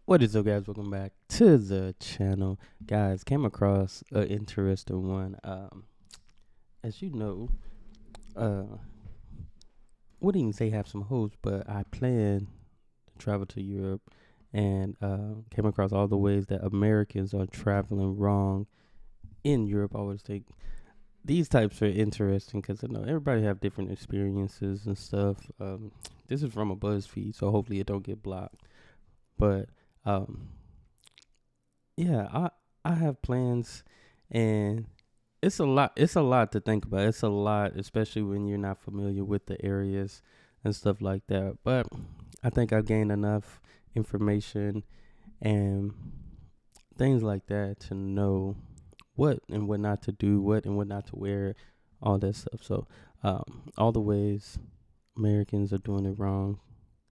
What is up, guys? Welcome back to the channel. Guys, came across an interesting one. As you know, wouldn't even say have some hopes, but I plan to travel to Europe and came across all the ways that Americans are traveling wrong in Europe. I always think these types are interesting because I know everybody have different experiences and stuff. This is from a BuzzFeed, so hopefully it don't get blocked. But yeah, I have plans, and it's a lot. It's a lot to think about. It's a lot, especially when you're not familiar with the areas and stuff like that. But I think I've gained enough information and things like that to know what and what not to do, what and what not to wear, all that stuff. So all the ways Americans are doing it wrong.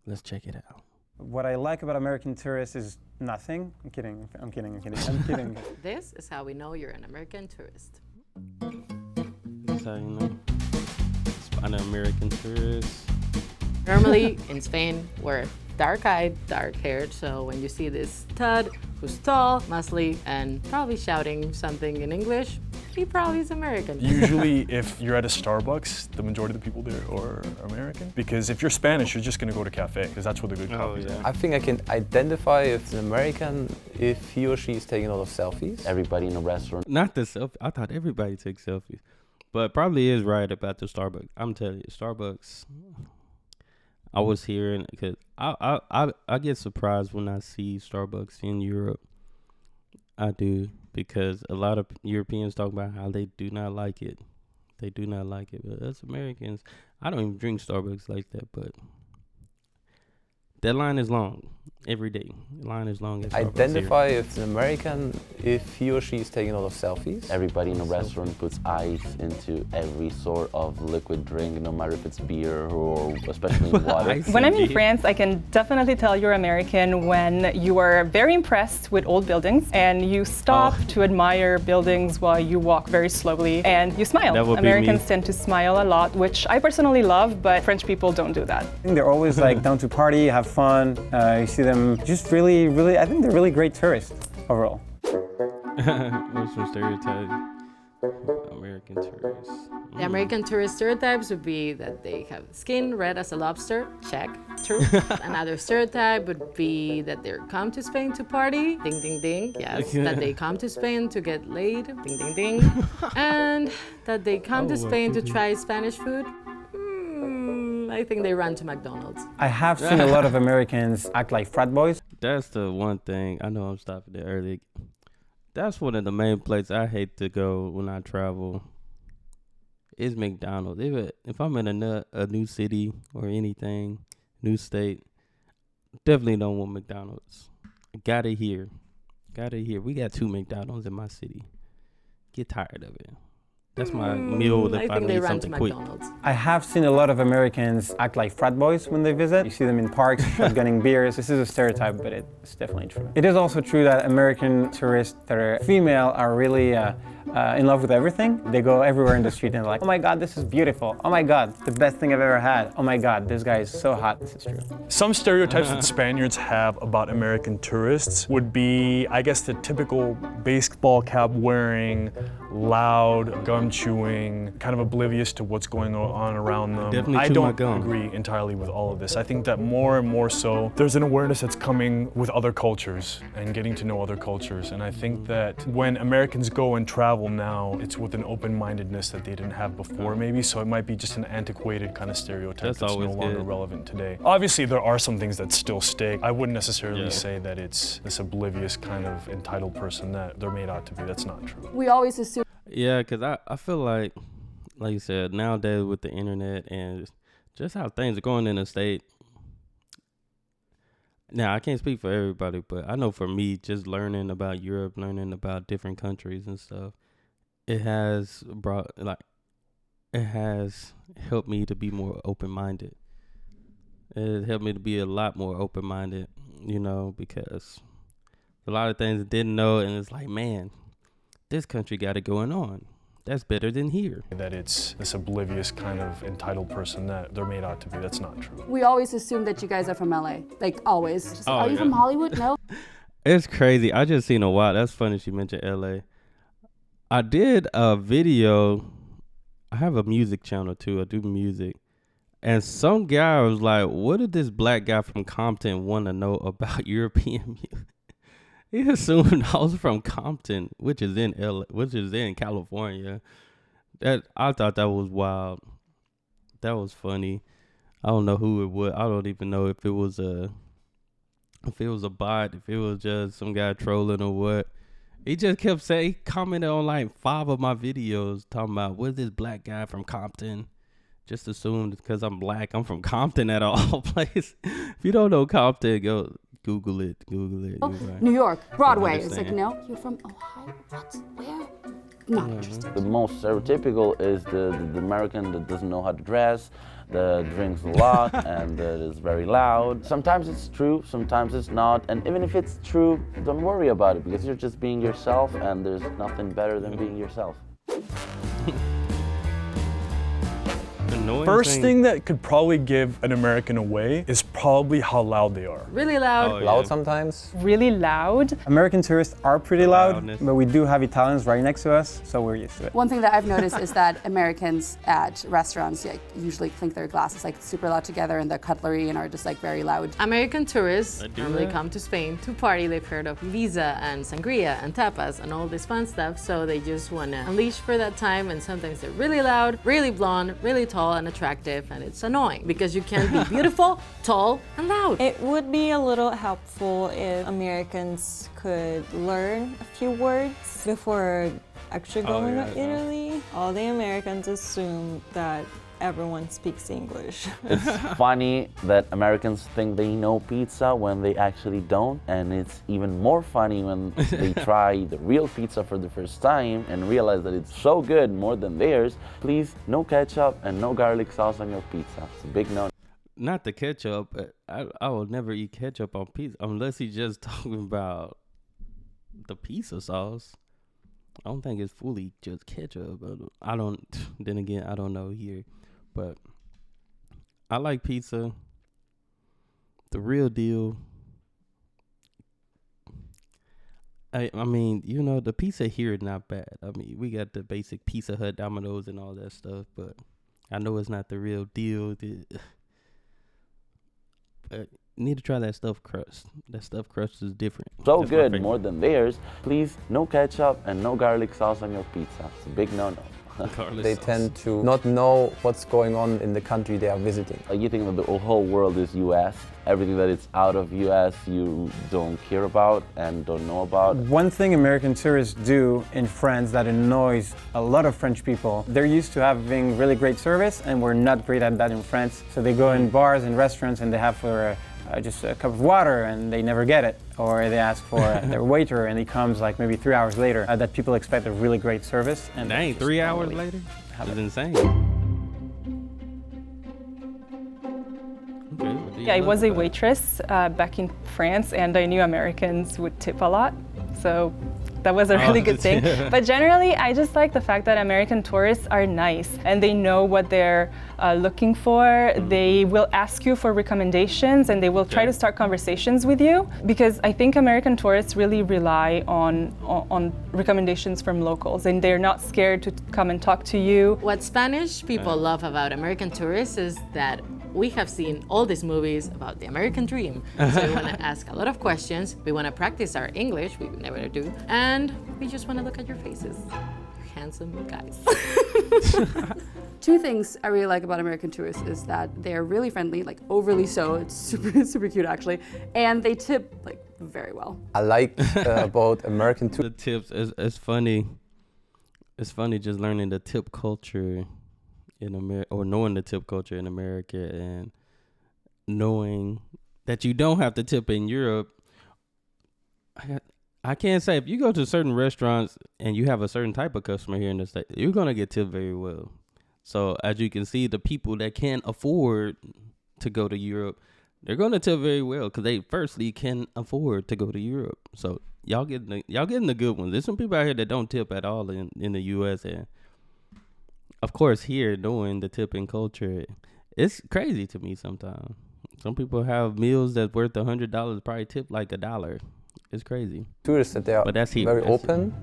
Let's check it out. What I like about American tourists is nothing. I'm kidding. I'm kidding. This is how we know you're an American tourist. That's how you know. Spot an American tourist. Normally in Spain, we're dark-eyed, dark-haired, so when you see this stud who's tall, muscly, and probably shouting something in English, he probably is American. Usually, if you're at a Starbucks, the majority of the people there are American. Because if you're Spanish, you're just going to go to cafe, because that's where the good coffee is. I think I can identify if it's an American if he or she is taking a lot of selfies. Everybody in a restaurant. Not the selfie. I thought everybody takes selfies. But probably is right about the Starbucks. I'm telling you, Starbucks, I was hearing, because I get surprised when I see Starbucks in Europe. I do, because a lot of Europeans talk about how they do not like it. They do not like it. But us Americans, I don't even drink Starbucks like that, but that line is long every day. The line is long. At Starbucks Identify here. if it's an American if he or she is taking a lot of selfies. Everybody in a restaurant puts ice into every sort of liquid drink, no matter if it's beer or especially water. When I'm in France, I can definitely tell you're American when you are very impressed with old buildings and you stop to admire buildings while you walk very slowly and you smile. That would Americans be me. tend to smile a lot, which I personally love, but French people don't do that. I think they're always like down to party, have fun. You see them just really, I think they're really great tourists overall. What's some stereotypes? American tourists. The American tourist stereotypes would be that they have skin red as a lobster. Check. True. Another stereotype would be that they come to Spain to party. Ding, ding, ding. Yes. That they come to Spain to get laid. Ding, ding, ding. And that they come to Spain to try Spanish food. I think they run to McDonald's. I have seen a lot of Americans act like frat boys. That's the one thing. I know I'm stopping there early. That's one of the main places I hate to go when I travel is McDonald's. If I'm in a new city or anything, new state, definitely don't want McDonald's. Got it here. We got 2 McDonald's in my city. Get tired of it. That's my meal if I need something quick. I have seen a lot of Americans act like frat boys when they visit. You see them in parks, shotgunning beers. This is a stereotype, but it's definitely true. It is also true that American tourists that are female are really in love with everything. They go everywhere in the street and they're like, oh my God, this is beautiful. Oh my God, the best thing I've ever had. Oh my God, this guy is so hot. This is true. Some stereotypes that Spaniards have about American tourists would be, I guess, the typical baseball cap wearing, loud, gum chewing, kind of oblivious to what's going on around them. Definitely I chew my don't gum. agree entirely with all of this. I think that more and more so, there's an awareness that's coming with other cultures and getting to know other cultures. And I think that when Americans go and travel now, it's with an open-mindedness that they didn't have before maybe, so it might be just an antiquated kind of stereotype that's no longer relevant today. Obviously, there are some things that still stick. I wouldn't necessarily say that it's this oblivious kind of entitled person that they're made out to be. That's not true. We always assume. Yeah, because I feel like you said, nowadays with the internet and just how things are going in the state. Now, I can't speak for everybody, but I know for me, just learning about Europe, learning about different countries and stuff, it has helped me to be more open-minded. It helped me to be a lot more open-minded, because a lot of things I didn't know, and it's like, man, this country got it going on. That's better than here. That it's this oblivious kind of entitled person that they're made out to be. That's not true. We always assume that you guys are from LA. Like, always. Just, Oh, are you yeah. from Hollywood? No? It's crazy. I just seen a while. That's funny she mentioned LA. I did a video. I have a music channel too. I do music. And some guy was like, what did this black guy from Compton want to know about European music? He assumed I was from Compton, which is in California. That I thought that was wild. That was funny. I don't know who it was. I don't even know if it was a bot, if it was just some guy trolling or what. He just kept saying, he commented on like 5 of my videos talking about, what's this black guy from Compton? Just assumed because I'm black, I'm from Compton at all places. If you don't know Compton, go Google it. Oh, New York, Broadway. It's like, no, you're from Ohio. What? Where? Not interested. The most stereotypical is the American that doesn't know how to dress, that drinks a lot, and that is very loud. Sometimes it's true, sometimes it's not. And even if it's true, don't worry about it, because you're just being yourself, and there's nothing better than being yourself. First thing that could probably give an American away is probably how loud they are. Really loud. Oh, yeah. Loud sometimes. Really loud. American tourists are pretty loud, Loudness. but we do have Italians right next to us, so we're used to it. One thing that I've noticed is that Americans at restaurants usually clink their glasses like super loud together and the cutlery and are just like very loud. American tourists I do normally that. come to Spain to party. They've heard of Visa and sangria and tapas and all this fun stuff, so they just want to unleash for that time, and sometimes they're really loud, really blonde, really tall and attractive, and it's annoying because you can't be beautiful, tall, and loud. It would be a little helpful if Americans could learn a few words before actually going to Italy. All the Americans assume that everyone speaks English. It's funny that Americans think they know pizza when they actually don't, and it's even more funny when they try the real pizza for the first time and realize that it's so good, more than theirs. Please, no ketchup and no garlic sauce on your pizza. It's a big no. Not the ketchup, but I will never eat ketchup on pizza unless he's just talking about the pizza sauce. I don't think it's fully just ketchup, but then again, I don't know here. But I like pizza. The real deal. I mean, you know, the pizza here is not bad. I mean, we got the basic Pizza Hut, Domino's, and all that stuff, but I know it's not the real deal. But you need to try that stuffed crust. That stuffed crust is different. So That's my good, favorite. more than theirs. Please, no ketchup and no garlic sauce on your pizza. It's a big no-no. Garlic They sauce. tend to not know what's going on in the country they are visiting. Like, you think that the whole world is US. Everything that is out of US you don't care about and don't know about. One thing American tourists do in France that annoys a lot of French people, they're used to having really great service, and we're not great at that in France. So they go in bars and restaurants and they have for just a cup of water and they never get it. Or they ask for their waiter and he comes like maybe 3 hours later. That people expect a really great service. And Dang, just 3 don't hours really later? have That's it. insane. Okay, what do you Yeah, I love was a about it? waitress back in France, and I knew Americans would tip a lot, so that was a really good thing. But generally, I just like the fact that American tourists are nice, and they know what they're looking for. They will ask you for recommendations, and they will try to start conversations with you, because I think American tourists really rely on recommendations from locals, and they're not scared to come and talk to you. What Spanish people love about American tourists is that we have seen all these movies about the American dream. So we want to ask a lot of questions. We want to practice our English, we never do. And we just want to look at your faces. Handsome guys. Two things I really like about American tourists is that they're really friendly, like overly so. It's super cute actually. And they tip like very well. I like about American The tips, it's funny. It's funny just learning the tip culture in America, or knowing the tip culture in America, and knowing that you don't have to tip in Europe. I can't say, if you go to certain restaurants and you have a certain type of customer here in the States, you're going to get tipped very well. So as you can see, the people that can't afford to go to Europe, they're going to tip very well because they firstly can afford to go to Europe. So y'all getting the good ones. There's some people out here that don't tip at all in the U.S. and of course, here doing the tipping culture, it's crazy to me sometimes. Some people have meals that's worth $100, probably tip like $1. It's crazy. Tourists that they are But that's here. very That's open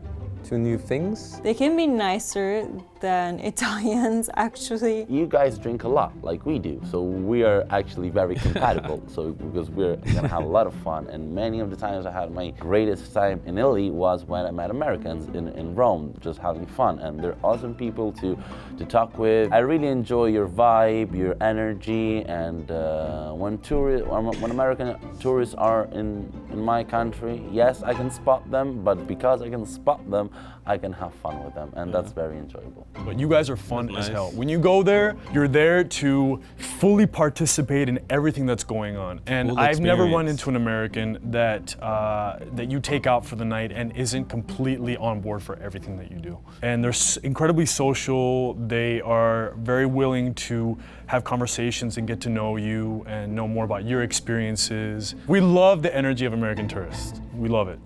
to new things. They can be nicer than Italians, actually. You guys drink a lot, like we do, so we are actually very compatible. So because we're gonna have a lot of fun, and many of the times I had my greatest time in Italy was when I met Americans in Rome, just having fun, and they're awesome people to talk with. I really enjoy your vibe, your energy, and when American tourists are in my country, yes, I can spot them, but because I can spot them, I can have fun with them, and that's very enjoyable. But you guys are fun That's as nice. hell. When you go there, you're there to fully participate in everything that's going on. And Full I've never run experience. into an American that that you take out for the night and isn't completely on board for everything that you do. And they're incredibly social. They are very willing to have conversations and get to know you and know more about your experiences. We love the energy of American tourists. We love it.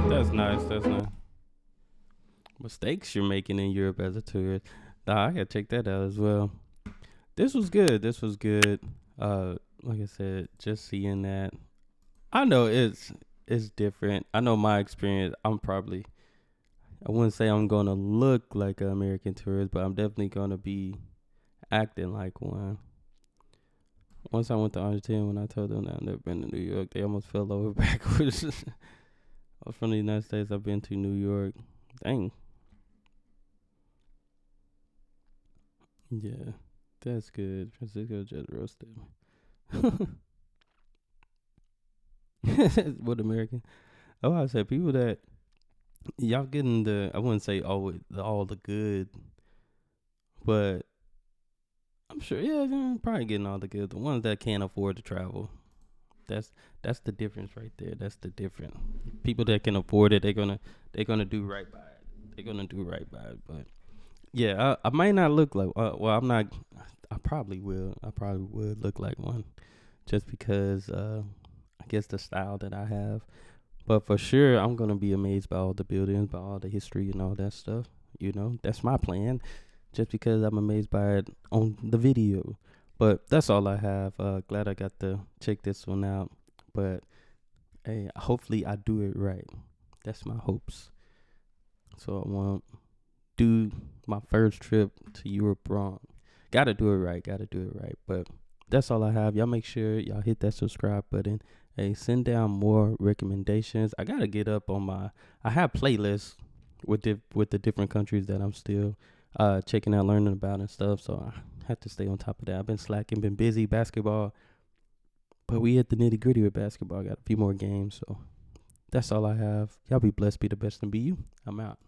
That's nice. That's nice. Mistakes you're making in Europe as a tourist. Nah, I gotta check that out as well. This was good. This was good. Like I said, just seeing that. I know it's different. I know my experience. I wouldn't say I'm gonna look like an American tourist, but I'm definitely gonna be acting like one. Once I went to Argentina, when I told them that I've never been to New York, they almost fell over backwards. I was from the United States. I've been to New York. Dang. Yeah, that's good. Francisco just roasted me. What American? Oh, I said people that y'all getting I wouldn't say all the good, but I'm sure, yeah, you're probably getting all the good. The ones that can't afford to travel. That's the difference right there. That's the difference. People that can afford it, they're gonna do right by it. They're gonna do right by it. But yeah, I might not look like. Well, I'm not. I probably will. I probably would look like one, just because I guess the style that I have. But for sure, I'm gonna be amazed by all the buildings, by all the history and all that stuff. You know, that's my plan. Just because I'm amazed by it on the video. But that's all I have. Glad I got to check this one out. But hey, hopefully I do it right. That's my hopes. So I want to do my first trip to Europe wrong. Gotta do it right. But that's all I have. Y'all make sure y'all hit that subscribe button. Hey, send down more recommendations. I gotta get up on I have playlists with the different countries that I'm still checking out, learning about and stuff. So I have to stay on top of that. I've been slacking, been busy, basketball. But we hit the nitty gritty with basketball. Got a few more games. So that's all I have. Y'all be blessed, be the best, and be you. I'm out.